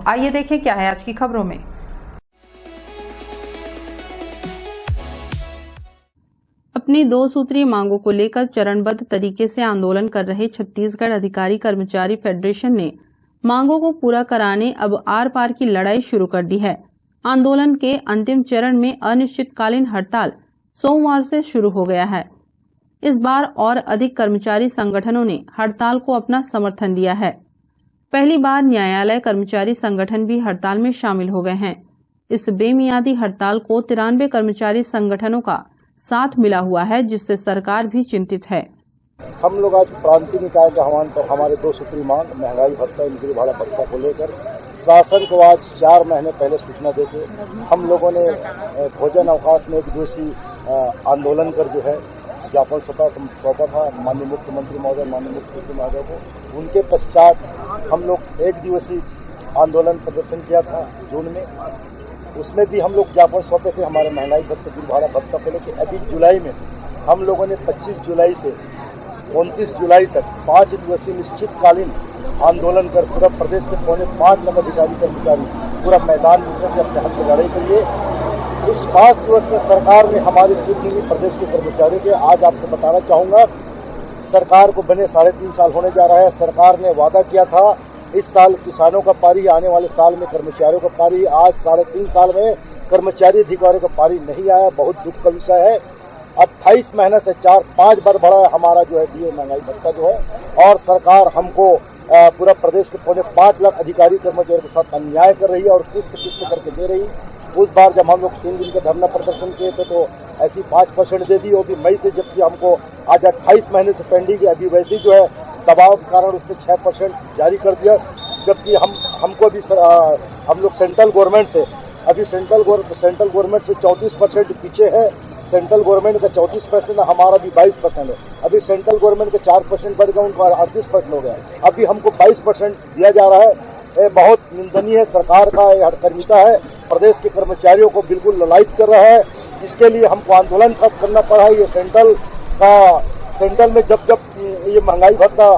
आइए देखें क्या है आज की खबरों में। अपनी 2 सूत्रीय मांगों को लेकर चरणबद्ध तरीके से आंदोलन कर रहे छत्तीसगढ़ अधिकारी कर्मचारी फेडरेशन ने मांगों को पूरा कराने अब आर पार की लड़ाई शुरू कर दी है। आंदोलन के अंतिम चरण में अनिश्चितकालीन हड़ताल सोमवार से शुरू हो गया है। इस बार और अधिक कर्मचारी संगठनों ने हड़ताल को अपना समर्थन दिया है। पहली बार न्यायालय कर्मचारी संगठन भी हड़ताल में शामिल हो गए हैं। इस बेमियादी हड़ताल को 93 कर्मचारी संगठनों का साथ मिला हुआ है, जिससे सरकार भी चिंतित है। हम लोग आज प्रांतीय निकाय के आह्वान पर हमारे 2 सूत्री मांग महंगाई भत्ता, इंक्री भाड़ा भत्ता को लेकर शासन को आज 4 महीने पहले सूचना देके हम लोगों ने भोजन अवकाश में 1 दिवसीय आंदोलन कर जो है ज्ञापन सौंपा था माननीय मुख्यमंत्री महोदय, माननीय मुख्य सचिव महोदय को। उनके पश्चात हम लोग 1 दिवसीय आंदोलन प्रदर्शन किया था जून में। उसमें भी हम लोग ज्ञापन सौंपे थे हमारे महंगाई भत्ता, इंक्री भाड़ा भत्ता को लेकर। अभी जुलाई में हम लोगों ने 25 जुलाई से 29 जुलाई तक 5 दिवसीय निश्चितकालीन आंदोलन कर पूरा प्रदेश के 5.25 लाख अधिकारी कर्मचारी पूरा मैदान में उतर के अपने हक की लड़ाई करिए। उस 5 दिवस में सरकार ने हमारी स्वीकृति दी प्रदेश के कर्मचारियों के। आज आपको बताना चाहूंगा, सरकार को बने 3.5 साल होने जा रहा है। सरकार ने वादा किया था इस साल किसानों का पारी, आने वाले साल में कर्मचारियों का पारी। आज 3.5 साल में कर्मचारी अधिकारियों का पारी नहीं आया। बहुत दुख का विषय है। 28 महीने से 4-5 बार बढ़ा है हमारा जो है डीए महंगाई भत्ता जो है, और सरकार हमको पूरा प्रदेश के 5.25 लाख अधिकारी कर्मचारियों के साथ अन्याय कर रही है और किस्त करके दे रही। उस बार जब हम लोग 3 दिन का धरना प्रदर्शन किए थे तो ऐसी 5% दे दी, वो भी मई से, जबकि हमको आज 28 महीने से पेंडिंग है। अभी वैसे जो है दबाव के कारण उसने 6% जारी कर दिया, जबकि हमको अभी हम लोग सेंट्रल गवर्नमेंट से अभी सेंट्रल गवर्नमेंट से 34% पीछे है। सेंट्रल गवर्नमेंट का 34% है, हमारा भी 22% है। अभी सेंट्रल गवर्नमेंट का 4% बढ़ गया, उनका 38% हो गया। अभी हमको 22% दिया जा रहा है। ये बहुत निंदनीय है। सरकार का ये हठकर्मिता है। प्रदेश के कर्मचारियों को बिल्कुल ललायित कर रहा है। इसके लिए हमको आंदोलन करना पड़ा है। ये सेंट्रल में जब ये महंगाई भत्ता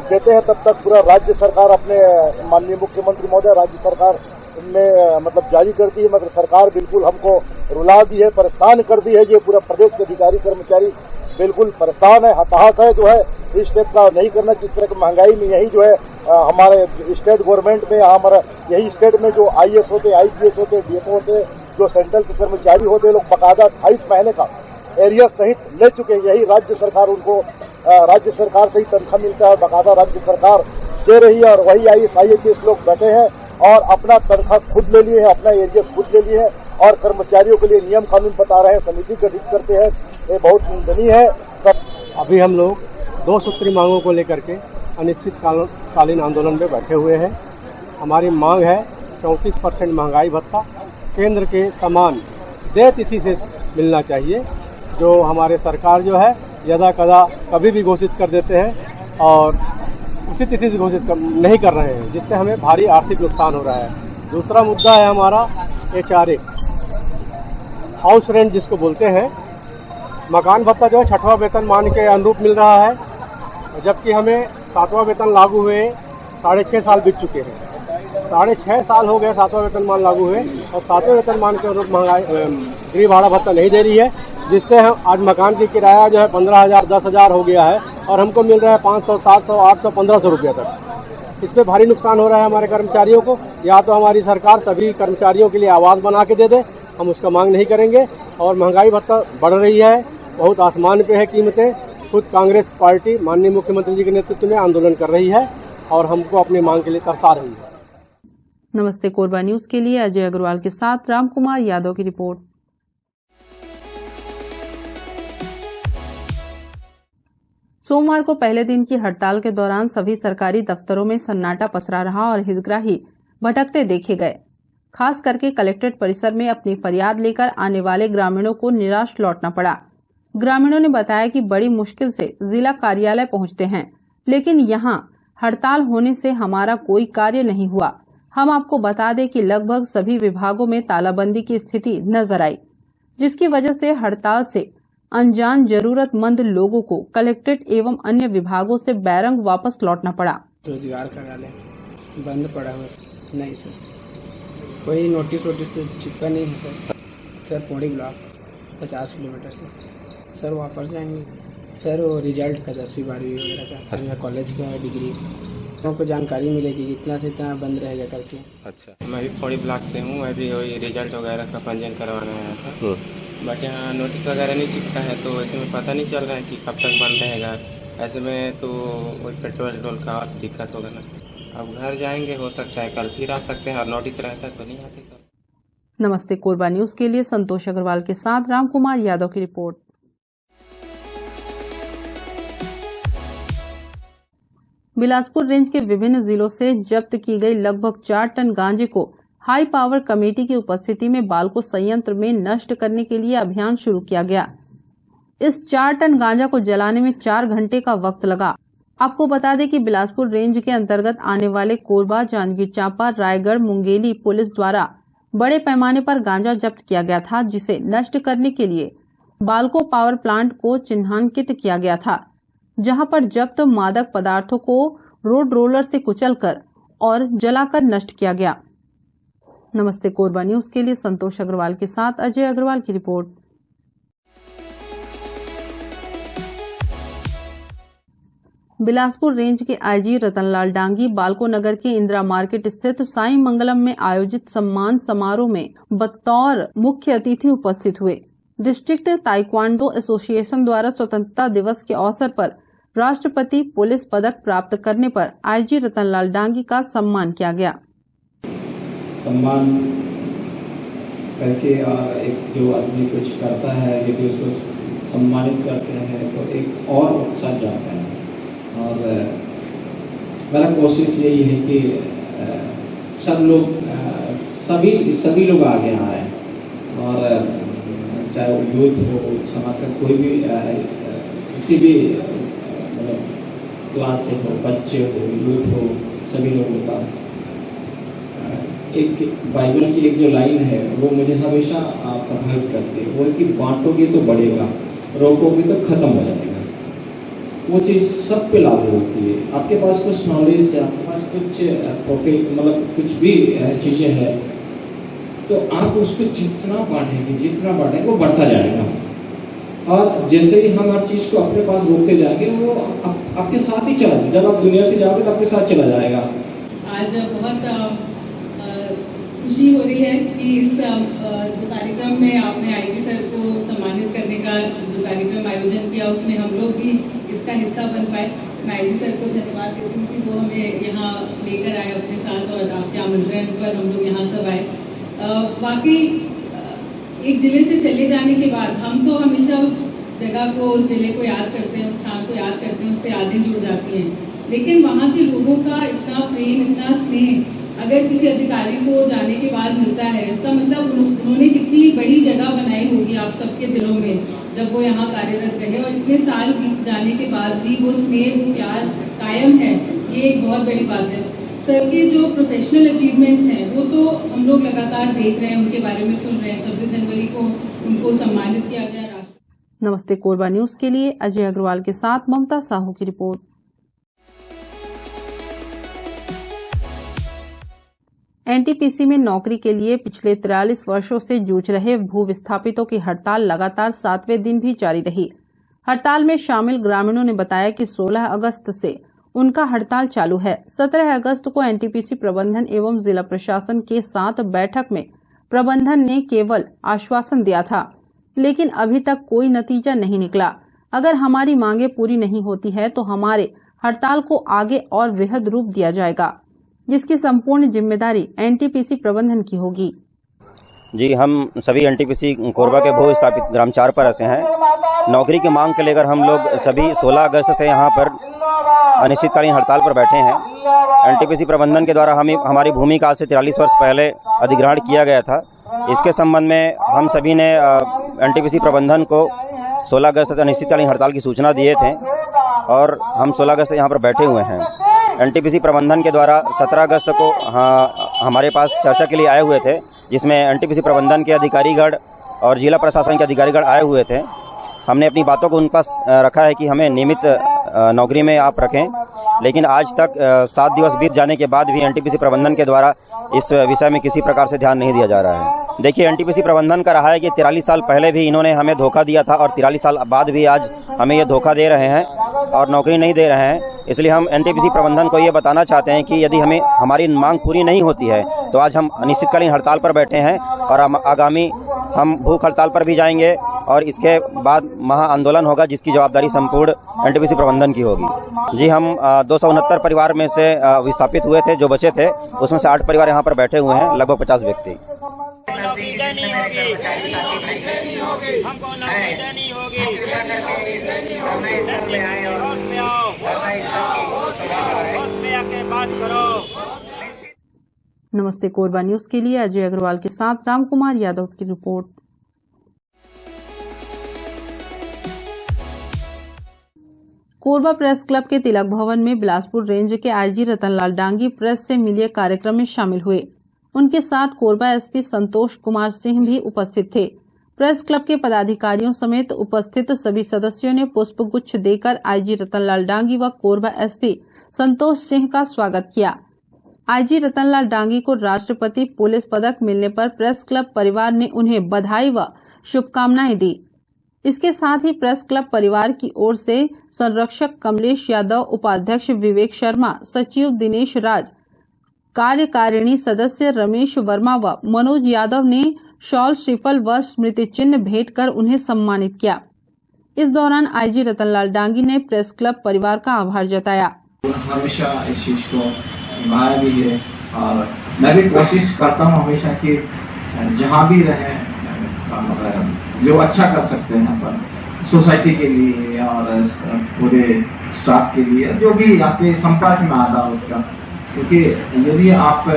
देते हैं तब तक पूरा राज्य सरकार अपने माननीय मुख्यमंत्री महोदय, राज्य सरकार ने मतलब जारी कर दी है, मगर सरकार बिल्कुल हमको रुला दी है, परेशान कर दी है। ये पूरा प्रदेश के अधिकारी कर्मचारी बिल्कुल परेशान है, हताश है जो है इस स्टेप का नहीं करना। जिस तरह की महंगाई में यही जो है हमारे स्टेट गवर्नमेंट में, हमारा यही स्टेट में जो IAS होते, IPS होते, DPO होते, जो सेंट्रल के कर्मचारी होते, लोग बकायदा 28 महीने का एरिया सहित ले चुके हैं। यही राज्य सरकार उनको राज्य सरकार से ही तनख्वाह मिलता है, बकायदा राज्य सरकार दे रही है। और वही IAS IPS लोग बैठे हैं और अपना तनख्वाह खुद ले लिए हैं, अपना एरिया खुद ले लिए हैं और कर्मचारियों के लिए नियम कानून बता रहे हैं, समिति गठित करते हैं। ये बहुत निंदनीय है। अभी हम लोग 2 सूत्री मांगों को लेकर के अनिश्चितकालीन आंदोलन में बैठे हुए हैं। हमारी मांग है 34% महंगाई भत्ता केंद्र के समान देय तिथि से मिलना चाहिए, जो हमारे सरकार जो है यदा कदा कभी भी घोषित कर देते हैं और उसी तिथि से घोषित नहीं कर रहे हैं, जिससे हमें भारी आर्थिक नुकसान हो रहा है। दूसरा मुद्दा है हमारा HRA, हाउस रेंट जिसको बोलते हैं। मकान भत्ता जो है 6वां वेतनमान के अनुरूप मिल रहा है, जबकि हमें 7वां वेतन लागू हुए 6.5 साल बीत चुके हैं। 6.5 साल हो गए 7वां वेतनमान लागू हुए और 7वें वेतनमान के अनुरूप महंगाई गृह भाड़ा भत्ता नहीं दे रही है, जिससे हम आज मकान की किराया जो है 15,000 10,000 हो गया है और हमको मिल रहा है 500 700 800 1500 रुपये तक। इस पे भारी नुकसान हो रहा है हमारे कर्मचारियों को। या तो हमारी सरकार सभी कर्मचारियों के लिए आवास बना के दे दे, हम उसका मांग नहीं करेंगे। और महंगाई भत्ता बढ़ रही है, बहुत आसमान पे है कीमतें। खुद कांग्रेस पार्टी माननीय मुख्यमंत्री जी के नेतृत्व में आंदोलन कर रही है और हमको अपनी मांग के लिए तरसा रही है। नमस्ते कोरबा न्यूज के लिए अजय अग्रवाल के साथ रामकुमार यादव की रिपोर्ट। सोमवार को पहले दिन की हड़ताल के दौरान सभी सरकारी दफ्तरों में सन्नाटा पसरा रहा और हितग्राही भटकते देखे गए। खास करके कलेक्ट्रेट परिसर में अपनी फरियाद लेकर आने वाले ग्रामीणों को निराश लौटना पड़ा। ग्रामीणों ने बताया कि बड़ी मुश्किल से जिला कार्यालय पहुंचते हैं, लेकिन यहां हड़ताल होने से हमारा कोई कार्य नहीं हुआ। हम आपको बता दें कि लगभग सभी विभागों में तालाबंदी की स्थिति नजर आई, जिसकी वजह से हड़ताल से अनजान जरूरतमंद लोगों को कलेक्ट्रेट एवं अन्य विभागों से बैरंग वापस लौटना पड़ा। रोजगार कार्यालय बंद पड़ा हुआ नहीं सर, कोई नोटिस वोटिस तो चिपका नहीं है sir. Sir Pauri block 50 kilometre से। सर वापस जाएंगे सर, वो रिजल्ट का 10वीं 12वीं वगैरह का, मेरा कॉलेज का डिग्री, हमको जानकारी मिलेगी इतना से इतना बंद रहेगा करके। अच्छा, मैं भी पौड़ी ब्लॉक से हूँ। मैं भी वही रिजल्ट वगैरह का पंजीयन करवाना आया था, बट यहाँ नोटिस वगैरह नहीं चिपका है, तो ऐसे में पता नहीं चल रहा है कि कब तक बंद रहेगा। ऐसे में तो वही पेट्रोल का दिक्कत होगा ना। अब घर जाएंगे, हो सकता है कल फिर आ सकते हैं, और नोटिस रहता तो नहीं आते कल। नमस्ते कोरबा न्यूज के लिए संतोष अग्रवाल के साथ रामकुमार यादव की रिपोर्ट। बिलासपुर रेंज के विभिन्न जिलों से जब्त की गई लगभग 4 टन गांजे को हाई पावर कमेटी की उपस्थिति में बालको संयंत्र में नष्ट करने के लिए अभियान शुरू किया गया। इस 4 टन गांजा को जलाने में 4 घंटे का वक्त लगा। आपको बता दें कि बिलासपुर रेंज के अंतर्गत आने वाले कोरबा, जांजगीर चांपा, रायगढ़, मुंगेली पुलिस द्वारा बड़े पैमाने पर गांजा जब्त किया गया था, जिसे नष्ट करने के लिए बालको पावर प्लांट को चिन्हांकित किया गया था, जहां पर जब्त मादक पदार्थों को रोड रोलर से कुचलकर और जलाकर नष्ट किया गया। नमस्ते कोरबा न्यूज के लिए संतोष अग्रवाल के साथ अजय अग्रवाल की रिपोर्ट। बिलासपुर रेंज के आईजी रतनलाल डांगी बालको नगर के इंदिरा मार्केट स्थित साईं मंगलम में आयोजित सम्मान समारोह में बतौर मुख्य अतिथि उपस्थित हुए। डिस्ट्रिक्ट ताइक्वांडो एसोसिएशन द्वारा स्वतंत्रता दिवस के अवसर पर राष्ट्रपति पुलिस पदक प्राप्त करने पर आईजी रतनलाल डांगी का सम्मान किया गया। सम्मान करके और एक जो आदमी कुछ करता है, यदि उसको सम्मानित करते हैं तो एक और उत्साह जाता है। और मेरा कोशिश यही है कि सब लोग सभी लोग आगे आए, और चाहे वो यूथ हो, समाज का कोई भी किसी भी मतलब क्लास से हो, बच्चे हो, यूथ हो, सभी लोगों का एक बाइबल की एक जो लाइन है वो मुझे हमेशा प्रभावित करती है। वो है कि बांटोगे तो बढ़ेगा, रोकोगे तो खत्म हो जाएगा। वो चीज़ सब पे लागू होती है। आपके पास कुछ नॉलेज है, आपके पास कुछ मतलब कुछ भी चीज़ें हैं, तो आप उसको जितना बांटेंगे वो बढ़ता जाएगा। और जैसे ही हम हर चीज़ को अपने पास रोकते जाएंगे, वो आपके साथ ही चला जाएगा। जब आप दुनिया से जाओगे तो आपके साथ चला जाएगा। आज बहुत खुशी हो रही है कि इस जो कार्यक्रम में आपने आईजी सर को सम्मानित करने का जो कार्यक्रम आयोजन किया, उसमें हम लोग भी इसका हिस्सा बन पाए। मैं आईजी सर को धन्यवाद देती हूँ कि वो हमें यहाँ लेकर आए अपने साथ, और आपके आमंत्रण पर हम लोग यहाँ सब आए। बाकी एक जिले से चले जाने के बाद हम तो हमेशा उस जगह को, उस जिले को याद करते हैं, उस स्थान को याद करते हैं, उससे यादें जुड़ जाती हैं। लेकिन वहाँ के लोगों का इतना प्रेम, इतना स्नेह अगर किसी अधिकारी को जाने के बाद मिलता है, इसका मतलब उन्होंने कितनी बड़ी जगह बनाई होगी आप सबके दिलों में जब वो यहाँ कार्यरत रहे, और इतने साल बीत जाने के बाद भी वो स्नेह, वो प्यार कायम है। ये एक बहुत बड़ी बात है। सर के जो प्रोफेशनल अचीवमेंट्स हैं वो तो हम लोग लगातार देख रहे हैं, उनके बारे में सुन रहे हैं। 26 जनवरी को उनको सम्मानित किया गया राष्ट्र। नमस्ते कोरबा न्यूज के लिए अजय अग्रवाल के साथ ममता साहू की रिपोर्ट। एनटीपीसी में नौकरी के लिए पिछले 43 वर्षों से जूझ रहे भू विस्थापितों की हड़ताल लगातार 7वें दिन भी जारी रही। हड़ताल में शामिल ग्रामीणों ने बताया कि 16 अगस्त से उनका हड़ताल चालू है। 17 अगस्त को एनटीपीसी प्रबंधन एवं जिला प्रशासन के साथ बैठक में प्रबंधन ने केवल आश्वासन दिया था, लेकिन अभी तक कोई नतीजा नहीं निकला। अगर हमारी मांगे पूरी नहीं होती है तो हमारे हड़ताल को आगे और वृहद रूप दिया जाएगा, जिसकी संपूर्ण जिम्मेदारी एनटीपीसी प्रबंधन की होगी। जी, हम सभी एनटीपीसी कोरबा के भू स्थापित ग्राम 4 पर ऐसे हैं। नौकरी की मांग को लेकर हम लोग सभी 16 अगस्त से यहाँ पर अनिश्चितकालीन हड़ताल पर बैठे हैं। एनटीपीसी प्रबंधन के द्वारा हमारी भूमि का आज से 43 वर्ष पहले अधिग्रहण किया गया था। इसके संबंध में हम सभी ने एनटीपीसी प्रबंधन को 16 अगस्त तक अनिश्चितकालीन हड़ताल की सूचना दिए थे, और हम 16 अगस्त से यहाँ पर बैठे हुए हैं। एनटीपीसी प्रबंधन के द्वारा 17 अगस्त को हमारे पास चर्चा के लिए आए हुए थे, जिसमें एनटीपीसी प्रबंधन के अधिकारीगण और जिला प्रशासन के अधिकारीगण आए हुए थे। हमने अपनी बातों को उन पास रखा है कि हमें नियमित नौकरी में आप रखें, लेकिन आज तक 7 दिवस बीत जाने के बाद भी एनटीपीसी प्रबंधन के द्वारा इस विषय में किसी प्रकार से ध्यान नहीं दिया जा रहा है। देखिए, एनटीपीसी प्रबंधन का रहा है कि 43 साल पहले भी इन्होंने हमें धोखा दिया था और 43 साल बाद भी आज हमें ये धोखा दे रहे हैं और नौकरी नहीं दे रहे हैं। इसलिए हम एनटीपीसी प्रबंधन को ये बताना चाहते हैं कि यदि हमें हमारी मांग पूरी नहीं होती है तो आज हम अनिश्चितकालीन हड़ताल पर बैठे हैं और आगामी हम भूख हड़ताल पर भी जाएंगे और इसके बाद महा आंदोलन होगा जिसकी जवाबदारी संपूर्ण एनटीपीसी प्रबंधन की होगी। जी, हम 269 परिवार में से विस्थापित हुए थे, जो बचे थे उसमें से 8 परिवार यहाँ पर बैठे हुए हैं, लगभग 50 व्यक्ति। नौकरी देनी होगी, हमको नौकरी देनी होगी, होश में आओ, होश में आके बात करो। नमस्ते कोरबा न्यूज के लिए अजय अग्रवाल के साथ रामकुमार यादव की रिपोर्ट। कोरबा प्रेस क्लब के तिलक भवन में बिलासपुर रेंज के आईजी रतनलाल डांगी प्रेस से मिलिए कार्यक्रम में शामिल हुए। उनके साथ कोरबा एसपी संतोष कुमार सिंह भी उपस्थित थे। प्रेस क्लब के पदाधिकारियों समेत उपस्थित सभी सदस्यों ने पुष्प गुच्छ देकर आईजी रतनलाल डांगी व कोरबा एसपी संतोष सिंह का स्वागत किया। आईजी रतनलाल डांगी को राष्ट्रपति पुलिस पदक मिलने पर प्रेस क्लब परिवार ने उन्हें बधाई व शुभकामनाएं दी। इसके साथ ही प्रेस क्लब परिवार की ओर से संरक्षक कमलेश यादव, उपाध्यक्ष विवेक शर्मा, सचिव दिनेश राज, कार्यकारिणी सदस्य रमेश वर्मा व मनोज यादव ने शॉल, श्रीफल व स्मृति चिन्ह भेंट कर उन्हें सम्मानित किया। इस दौरान आईजी रतनलाल डांगी ने प्रेस क्लब परिवार का आभार जताया। हमेशा इस चीज को निभाया भी है और मैं भी कोशिश करता हूँ हमेशा कि जहाँ भी रहे जो अच्छा कर सकते हैं यहाँ पर सोसाइटी के लिए और पूरे स्टाफ के लिए, जो भी आपके संपर्क में आता है उसका, क्योंकि यदि आप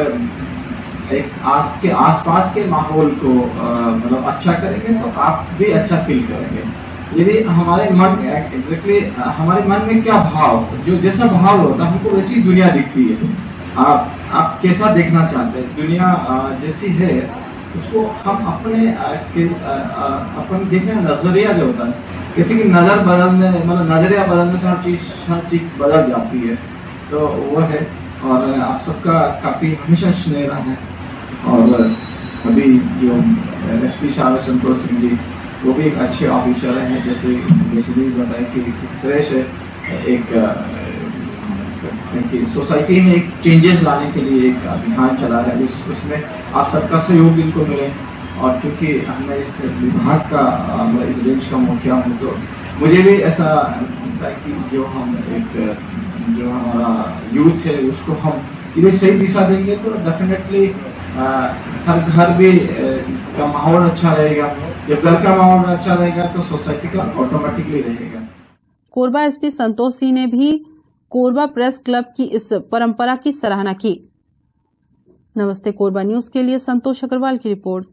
एक आपके आसपास के माहौल को मतलब अच्छा करेंगे तो आप भी अच्छा फील करेंगे। यदि हमारे मन एग्जैक्टली हमारे मन में क्या भाव, जो जैसा भाव होता है हमको वैसी दुनिया दिखती है। आप कैसा देखना चाहते हैं, दुनिया जैसी है उसको हम अपने देखने का नजरिया जो होता है, कहते कि नजर बदलने मतलब नजरिया बदलने से हर चीज बदल जाती है, तो वो है। और आप सबका काफी हमेशा स्नेह रहा है। और अभी जो एसपी साहब संतोष सिंह जी, वो भी एक अच्छे ऑफिसर हैं, जैसे बताया कि किस तरह से एक सोसाइटी में एक चेंजेस लाने के लिए एक अभियान चला है, उसमें आप सबका सहयोग इनको मिले। और चूंकि मैं इस विभाग का इस रेंज का मुखिया हूँ, तो मुझे भी ऐसा लगता है कि जो हमारा यूथ है उसको हम यदि सही दिशा देंगे तो डेफिनेटली हर घर भी का माहौल अच्छा रहेगा। जब घर का माहौल अच्छा रहेगा तो सोसाइटी का ऑटोमेटिकली रहेगा। कोरबा एसपी संतोष सिंह ने भी कोरबा प्रेस क्लब की इस परंपरा की सराहना की। नमस्ते कोरबा न्यूज के लिए संतोष अग्रवाल की रिपोर्ट।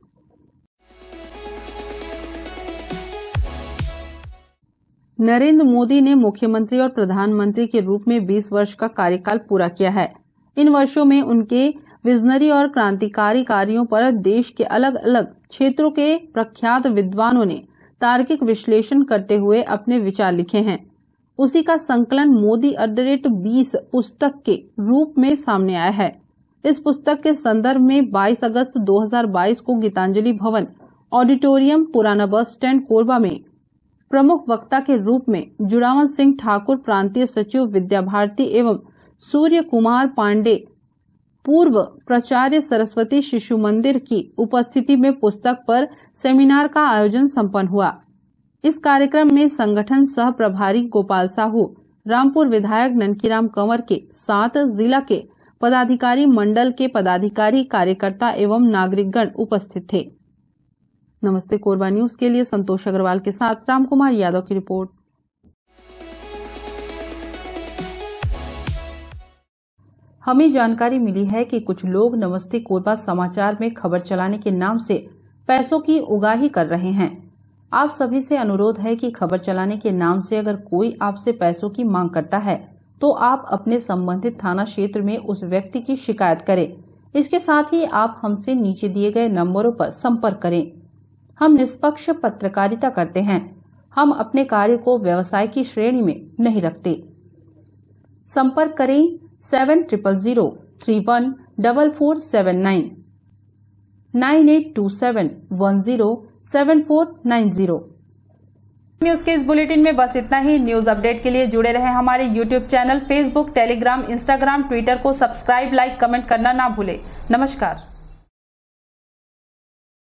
नरेंद्र मोदी ने मुख्यमंत्री और प्रधानमंत्री के रूप में 20 वर्ष का कार्यकाल पूरा किया है। इन वर्षों में उनके विजनरी और क्रांतिकारी कार्यों पर देश के अलग अलग क्षेत्रों के प्रख्यात विद्वानों ने तार्किक विश्लेषण करते हुए अपने विचार लिखे हैं। उसी का संकलन मोदी @20 पुस्तक के रूप में सामने आया है। इस पुस्तक के संदर्भ में 22 अगस्त 2022 को गीतांजलि भवन ऑडिटोरियम, पुराना बस स्टैंड, कोरबा में प्रमुख वक्ता के रूप में जुड़ावन सिंह ठाकुर, प्रांतीय सचिव विद्या भारती एवं सूर्य कुमार पांडे, पूर्व प्राचार्य, सरस्वती शिशु मंदिर की उपस्थिति में पुस्तक पर सेमिनार का आयोजन संपन्न हुआ। इस कार्यक्रम में संगठन सह प्रभारी गोपाल साहू, रामपुर विधायक ननकीराम कंवर के साथ जिला के पदाधिकारी, मंडल के पदाधिकारी, कार्यकर्ता एवं नागरिकगण उपस्थित थे। नमस्ते कोरबा न्यूज के लिए संतोष अग्रवाल के साथ रामकुमार यादव की रिपोर्ट। हमें जानकारी मिली है कि कुछ लोग नमस्ते कोरबा समाचार में खबर चलाने के नाम से पैसों की उगाही कर रहे हैं। आप सभी से अनुरोध है कि खबर चलाने के नाम से अगर कोई आपसे पैसों की मांग करता है तो आप अपने संबंधित थाना क्षेत्र में उस व्यक्ति की शिकायत करें। इसके साथ ही आप हमसे नीचे दिए गए नंबरों पर संपर्क करें। हम निष्पक्ष पत्रकारिता करते हैं। हम अपने कार्य को व्यवसाय की श्रेणी में नहीं रखते। संपर्क करें 7003144479 9827107490। न्यूज के इस बुलेटिन में बस इतना ही। न्यूज अपडेट के लिए जुड़े रहें हमारे YouTube channel, Facebook, Telegram, Instagram, Twitter को सब्सक्राइब, लाइक, कमेंट करना ना भूलें। नमस्कार।